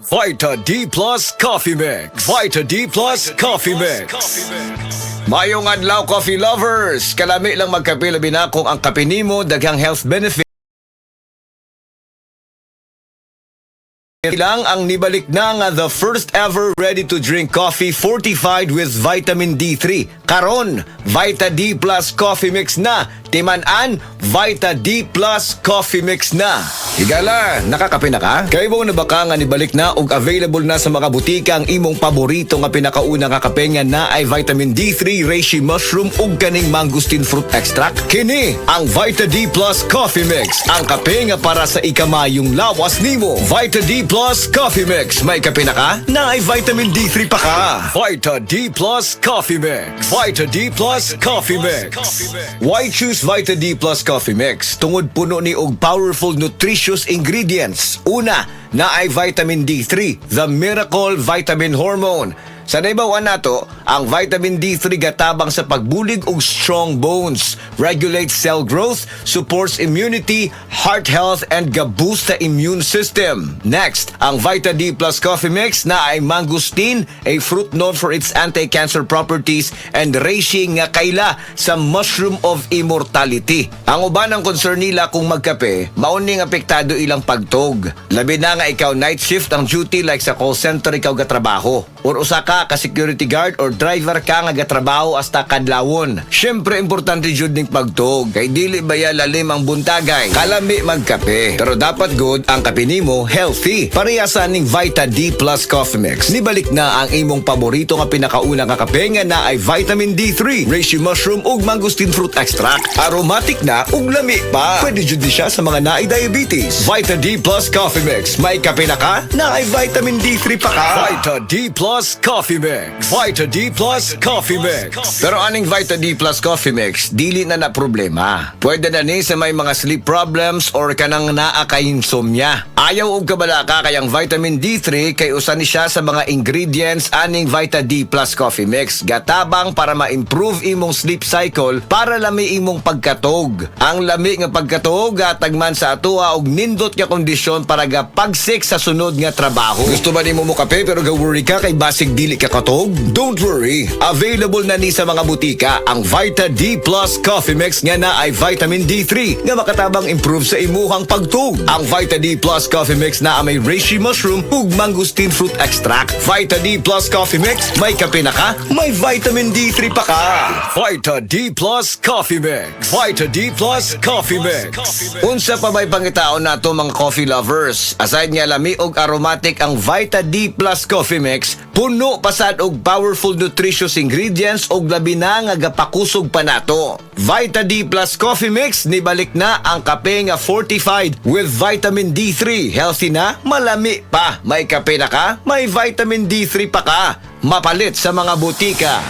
Vita D Plus Coffee Mix. Vita D Plus Coffee Mix. Mayong adlaw, coffee lovers. Kalami lang magkape, labi na kung ang kape nimo daghang health benefit. Ilang ang nibalik na nga the first ever ready-to-drink coffee fortified with vitamin D3. Karon, Vita D Plus Coffee Mix na. Timan-an, Vita D Plus Coffee Mix na. Higala, nakakape na ka? Kaya mo na baka nga nibalik na ug available na sa mga butika ang imong paborito nga pinakauna nga kape nga na ay vitamin D3, reishi mushroom ug kaning mangosteen fruit extract. Kini ang Vita D Plus Coffee Mix, ang kape nga para sa ikamayong lawas nimo. Vita D Plus Coffee Mix, may kape na ka? Na ay vitamin D3 pa ka. Vita D Plus Coffee Mix. Vita D Plus Coffee Mix. Why choose Vita D Plus Coffee Mix? Tungod puno ni og powerful nutritious ingredients. Una, na ay vitamin D3, the miracle vitamin hormone. Sa naibawan nato, ang vitamin D3 gatabang sa pagbulig og strong bones, regulates cell growth, supports immunity, heart health, and ga-boost sa immune system. Next, ang Vita D Plus Coffee Mix na ay mangosteen, a fruit known for its anti-cancer properties, and reishi nga kaila sa mushroom of immortality. Ang uban ang concern nila kung magkape, mauning apektado ilang pagtog. Labi na nga ikaw night shift ang duty like sa call center ikaw gatrabaho. Or usa ka security guard or driver ka nga gatrabaho hasta kadlawon. Syempre importante jud ning pagtog kay dili baya lalim ang buntagay. Kalami magkape. Pero dapat good ang kape nimo healthy. Parehasan ning Vita D Plus Coffee Mix. Nibalik na ang imong paborito nga pinakauna nga kape nga na ay vitamin D3, reishi mushroom ug mangosteen fruit extract. Aromatic na ug lami pa. Pwede jud siya sa mga naay diabetes. Vita D Plus Coffee Mix. May kape na ka? Na ay vitamin D3 pa ka. Vita D Plus Coffee Mix. Vita D Plus Coffee Mix. Pero aning Vita D Plus Coffee Mix, dili na problema. Pwede na ni sa may mga sleep problems or kanang naa kay insomnia. Ayaw og kabala ka kayang vitamin D3 kay usa ni siya sa mga ingredients aning Vita D Plus Coffee Mix. Gatabang para ma-improve imong sleep cycle para lami imong pagkatog. Ang lami nga pagkatog gatagman sa atoa og nindot nga kondisyon para gapagsik sa sunod nga trabaho. Gusto ba nimo mo kape pero ga-worry ka kay basig dili ka katog? Don't worry, available na ni sa mga butika ang Vita D Plus Coffee Mix nga na ay vitamin D3 nga makatabang improve sa imuhang pagtug. Ang Vita D Plus Coffee Mix na may reishi mushroom ug mangosteen fruit extract. Vita D Plus Coffee Mix, may kape na ka? May vitamin D3 pa ka. Vita D Plus Coffee Mix. Vita D Plus Coffee Mix. Unsa pa may pangitaon nato mga coffee lovers? Aside nga lami og aromatic ang Vita D Plus Coffee Mix, puno pasad og powerful nutritious ingredients og labi na nga gapakusog pa nato. Vita D Plus Coffee Mix, nibalik na ang kape nga fortified with vitamin D3. Healthy na, malami pa. May kape na ka, may vitamin D3 pa ka. Mapalit sa mga butika.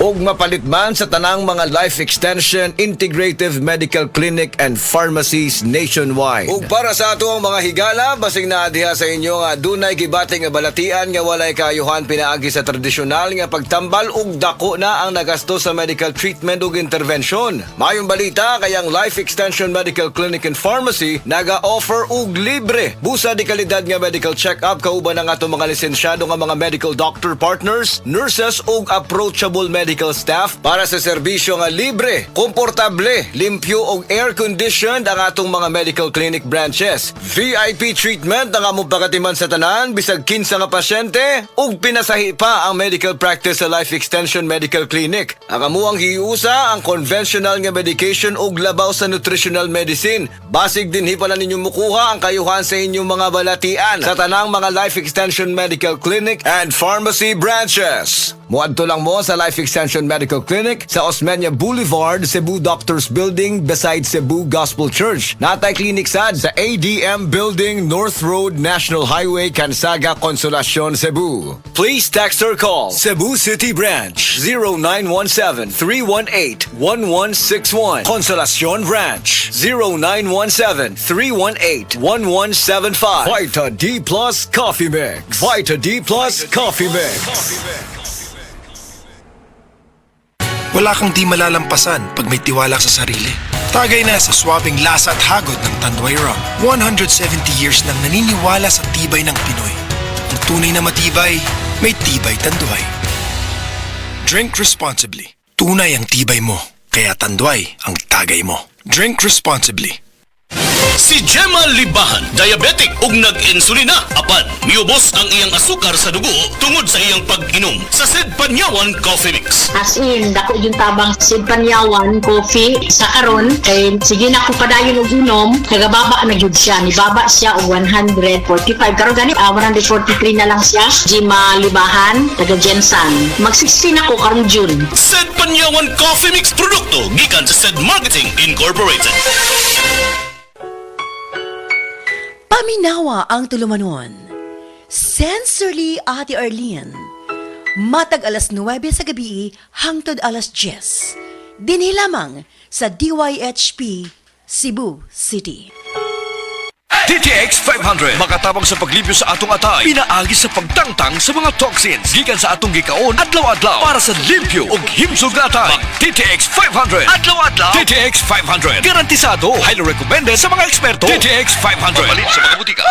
Og mapalit man sa tanang mga life extension, integrative medical clinic and pharmacies nationwide. Og para sa ato ang mga higala, basing na diha sa inyo nga dunay gibati nga balatian nga walay kayuhan pinaagi sa tradisyonal nga pagtambal og dako na ang nagasto sa medical treatment ug intervention. Mayong balita kayang life extension medical clinic and pharmacy naga-offer og libre busa di kalidad nga medical check-up kauban ang ato mga lisensyado nga mga medical doctor partners, nurses ug approachable medical staff para sa serbisyo nga libre, komportable, limpyo ug air-conditioned ang atong mga medical clinic branches. VIP treatment ang among pagatiman sa tanan bisag kinsa nga pasyente ug pinasahi pa ang medical practice sa Life Extension Medical Clinic. Ang amuang hiusa ang conventional nga medication ug labaw sa nutritional medicine. Basig din pala ninyo mukuha ang kayuhan sa inyong mga balatian sa tanang mga Life Extension Medical Clinic and Pharmacy branches. Muadto lang mo sa Life Extension Medical Clinic sa Osmeña Boulevard, Cebu Doctors Building beside Cebu Gospel Church. Natay clinic sad sa ADM Building, North Road, National Highway, Cansaga, Consolacion, Cebu. Please text or call Cebu City Branch 0917-318-1161. Consolacion Branch 0917-318-1175. Vita D Plus Coffee Mix. Vita D Plus Coffee Mix. Wala kang di malalampasan pag may tiwala sa sarili. Tagay na sa swabing lasa at hagod ng Tanduay Rum. 170 years nang naniniwala sa tibay ng Pinoy. Tunay na matibay, may tibay Tanduay. Drink responsibly. Tunay ang tibay mo, kaya Tanduay ang tagay mo. Drink responsibly. Si Gemma Libahan, diabetic ug nag-insulina. Apan, miubos ang iyang asukar sa dugo tungod sa iyang pag-inom sa Sid Panyawan Coffee Mix. As in, dako yung tabang Sid Panyawan coffee sa karon kay sige na ko padayon og inom, nagababa na gyud siya. Nibaba siya og 145 karon gani 143 na lang siya. Gemma Libahan, taga Jensan. Mag-16 ako karong June. Sid Panyawan Coffee Mix produkto gikan sa Sid Marketing Incorporated. Paminawa ang tulumanon. Sensorly Ate Arlene. Matag alas 9 sa gabi hangtod alas 10. Dinhi lamang sa DYHP Cebu City. TTX 500 makatabang sa paglipyo sa atong atay, pinaagi sa pagtangtang sa mga toxins gikan sa atong gikaon adlaw-adlaw para sa limpyo ug himsog na atay. TTX 500 adlaw-adlaw. TTX 500 garantisado, highly recommended sa mga eksperto. TTX 500 papalit sa mga butika.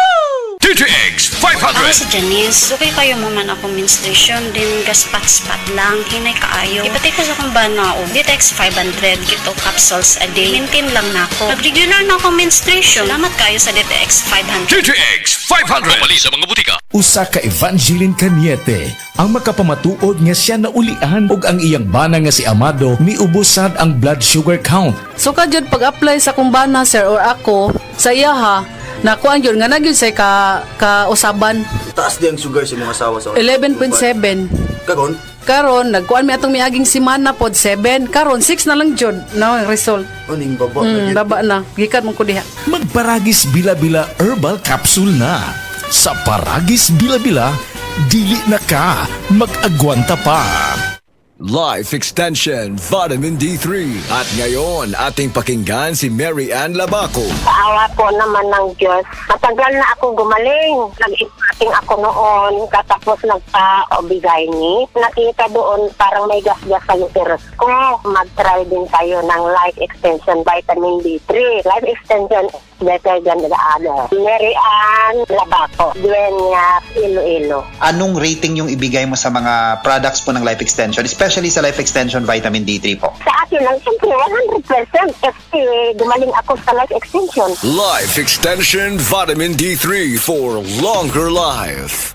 TTX 500. Ako si Janice, okay kayo mo man ako menstruation, din gaspat-spat lang, hinay kaayo. Ipatay ko sa kong bana o DTX 500, gito capsules a day. Maintain lang na ako. Nag-regular na ako menstruation. Salamat kayo sa DTX 500. TTX 500 papalit sa mga butika. Usa ka Evangeline Cañete ang makapamatuod nga siya naulian ug ang iyang bana nga si Amado miubusad ang blood sugar count. So kadyod pag-apply sa kumbana sir or ako sa iya ha, nakuan yun nga nagyud say ka usaban Taas di ang sugar sa mga asawa sa 11.7. Kagon? Karon nagkuan mi atong miaging semana pod 7. Karon 6 na lang jud no ang result. Uning baba. Baba na. Gikan mo ko diha. Magparagis bila-bila herbal capsule na. Sa Paragis bila-bila, dili na ka mag-agwanta pa. Life Extension Vitamin D3. At ngayon, ating pakinggan si Mary Ann Labaco. Sa po naman ng Diyos, matagal na ako gumaling. Nag-ipating ako noon, katapos nagpa-obigay ni. Nakita doon parang may gas-gas sa uterus ko. Mag-try din tayo ng Life Extension Vitamin D3. Life Extension is better than the other. Mary Ann Labaco, Dueñas, Iloilo. Anong rating yung ibigay mo sa mga products po ng Life Extension? Especially sa Life Extension Vitamin D3 po. Sa akin lang, siyempre, 100% kasi gumaling ako sa Life Extension. Life Extension Vitamin D3 for longer life.